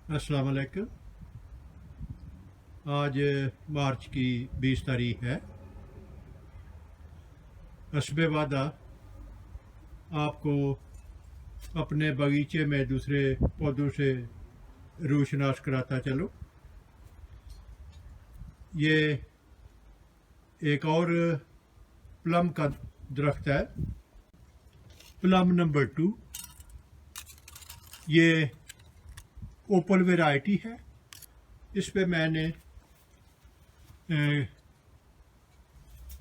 अस्सलाम वालेकुम। आज मार्च की 20 तारीख है। हस्बे वादा आपको अपने बगीचे में दूसरे पौधों से रूशनास कराता चलो। ये एक और प्लम का दरख्त है, प्लम नंबर 2। ये ओपल वैरायटी है। इस पे मैंने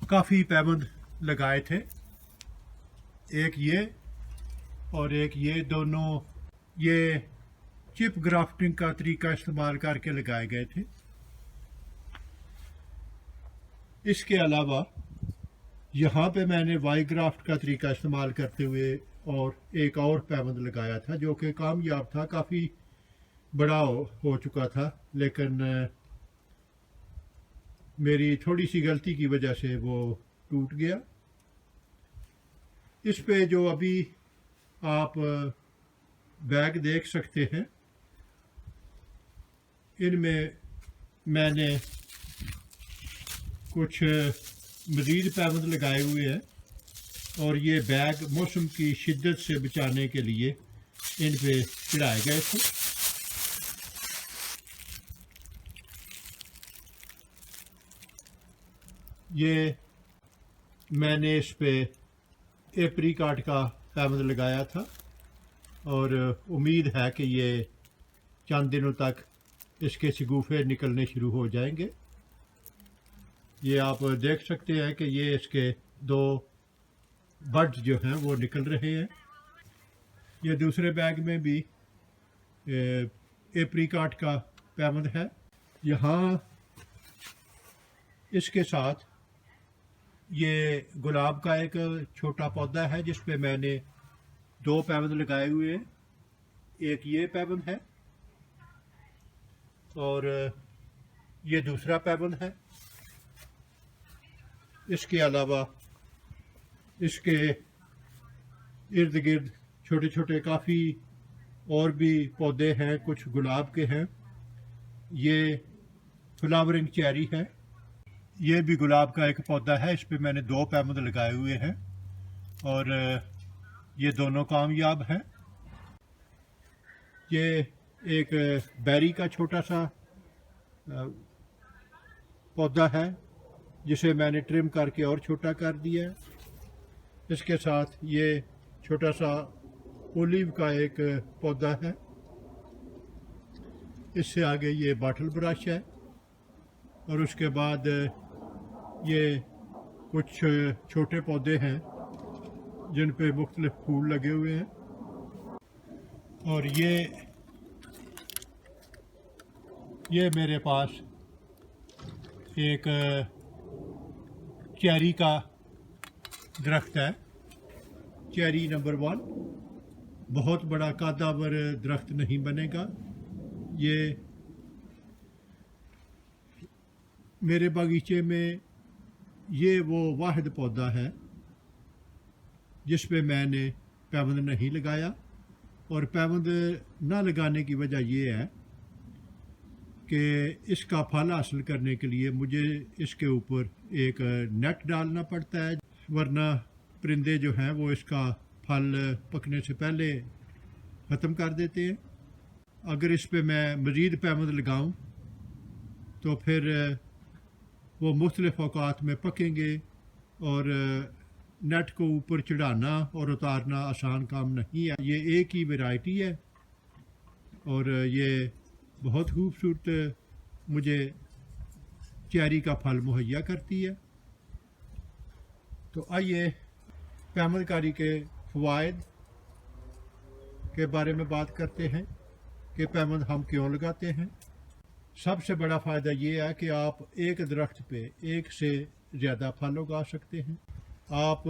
काफ़ी पैबंद लगाए थे, एक ये और एक ये, दोनों ये चिप ग्राफ्टिंग का तरीका इस्तेमाल करके लगाए गए थे। इसके अलावा यहाँ पे मैंने वाई ग्राफ्ट का तरीका इस्तेमाल करते हुए और एक और पैबंद लगाया था जो कि कामयाब था, काफ़ी बड़ा हो चुका था, लेकिन मेरी थोड़ी सी गलती की वजह से वो टूट गया। इस पे जो अभी आप बैग देख सकते हैं, इनमें मैंने कुछ मज़ीद पैबंद लगाए हुए हैं और ये बैग मौसम की शिद्दत से बचाने के लिए इन पे चढ़ाए गए थे। ये मैंने इस पे एप्रिकॉट का पैबंद लगाया था और उम्मीद है कि ये चंद दिनों तक इसके शगुफे निकलने शुरू हो जाएंगे। ये आप देख सकते हैं कि ये इसके 2 बड्स जो हैं वो निकल रहे हैं। ये दूसरे बैग में भी एप्रिकॉट का पैबंद है। यहाँ इसके साथ ये गुलाब का एक छोटा पौधा है जिस पे मैंने 2 पैबंद लगाए हुए हैं। एक ये पैबंद है और ये दूसरा पैबंद है। इसके अलावा इसके इर्द गिर्द छोटे छोटे काफ़ी और भी पौधे हैं, कुछ गुलाब के हैं। ये फ्लावरिंग चेरी है। ये भी गुलाब का एक पौधा है, इस पे मैंने 2 पैबंद लगाए हुए हैं और ये दोनों कामयाब हैं। ये एक बेरी का छोटा सा पौधा है जिसे मैंने ट्रिम करके और छोटा कर दिया है। इसके साथ ये छोटा सा ओलिव का एक पौधा है। इससे आगे ये बॉटल ब्रश है और उसके बाद ये कुछ छोटे पौधे हैं जिन पे मुख्तलिफ फूल लगे हुए हैं। और ये मेरे पास एक चेरी का दरख्त है, चेरी नंबर 1। बहुत बड़ा कादावर दरख्त नहीं बनेगा। ये मेरे बागीचे में ये वो वाहिद पौधा है जिस पे मैंने पैबंद नहीं लगाया, और पैबंद ना लगाने की वजह ये है कि इसका फल हासिल करने के लिए मुझे इसके ऊपर एक नेट डालना पड़ता है, वरना परिंदे जो हैं वो इसका फल पकने से पहले ख़त्म कर देते हैं। अगर इस पे मैं मज़ीद पैबंद लगाऊं तो फिर वो मुख्तलिफ़ औक़ात में पकेंगे और नेट को ऊपर चढ़ाना और उतारना आसान काम नहीं है। ये एक ही वैरायटी है और ये बहुत खूबसूरत मुझे चेरी का फल मुहैया करती है। तो आइए पैबंदकारी के फ़वाइद के बारे में बात करते हैं कि पैबंद हम क्यों लगाते हैं। सबसे बड़ा फ़ायदा ये है कि आप एक दरख्त पे एक से ज़्यादा फल उगा सकते हैं। आप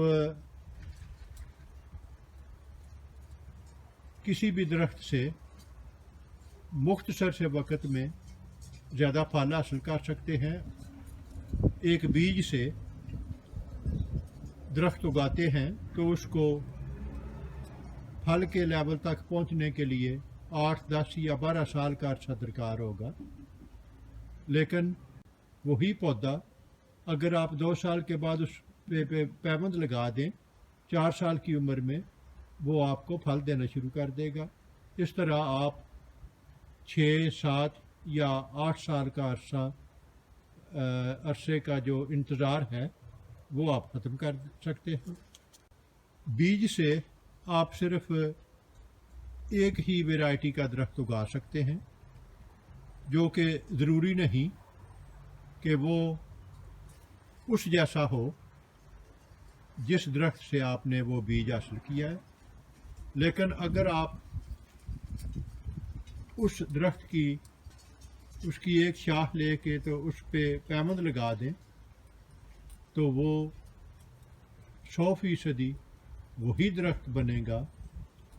किसी भी दरख्त से मुख्तसर से वक़्त में ज़्यादा फल हासिल कर सकते हैं। एक बीज से दरख्त उगाते हैं तो उसको फल के लेवल तक पहुंचने के लिए 8, 10 या 12 साल का अरसा दरकार होगा, लेकिन वही पौधा अगर आप 2 साल के बाद उस पे पैबंद लगा दें, 4 साल की उम्र में वो आपको फल देना शुरू कर देगा। इस तरह आप 6, 7 या 8 साल का अरसे का जो इंतज़ार है वो आप ख़त्म कर सकते हैं। बीज से आप सिर्फ एक ही वैरायटी का दरख्त उगा सकते हैं, जो कि ज़रूरी नहीं कि वो उस जैसा हो जिस दरख्त से आपने वो बीज हासिल किया है। लेकिन अगर आप उस दरख्त की उसकी एक शाख लेके तो उस पे पैबंद लगा दें तो वो 100% वही दरख्त बनेगा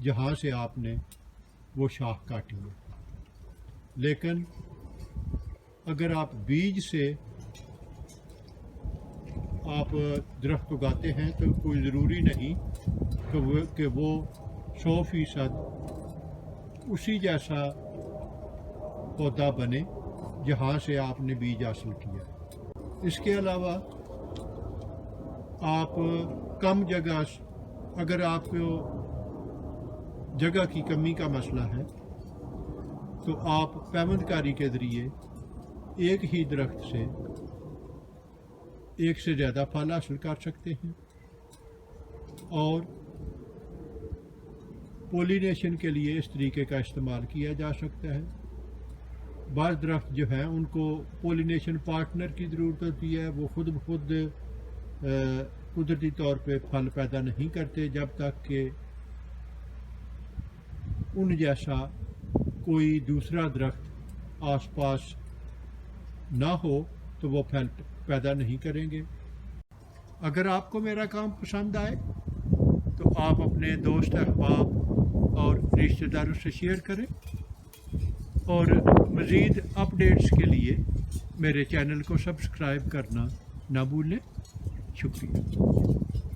जहाँ से आपने वो शाख काटी है। लेकिन अगर आप बीज से आप दरख्त उगाते हैं तो कोई ज़रूरी नहीं कि वो 100% उसी जैसा पौधा बने जहाँ से आपने बीज हासिल किया। इसके अलावा आप कम जगह, अगर आपको जगह की कमी का मसला है तो आप पैबंदकारी के ज़रिए एक ही दरख्त से एक से ज़्यादा फल हासिल कर सकते हैं। और पोलिनेशन के लिए इस तरीके का इस्तेमाल किया जा सकता है। बाज़ दरख्त जो हैं उनको पोलिनेशन पार्टनर की ज़रूरत होती है, वो खुद ब खुद कुदरती तौर पे फल पैदा नहीं करते जब तक कि उन जैसा कोई दूसरा दरख्त आसपास ना हो तो वो फल पैदा नहीं करेंगे। अगर आपको मेरा काम पसंद आए तो आप अपने दोस्त, अहबाब और रिश्तेदारों से शेयर करें, और मज़ीद अपडेट्स के लिए मेरे चैनल को सब्सक्राइब करना ना भूलें। शुक्रिया।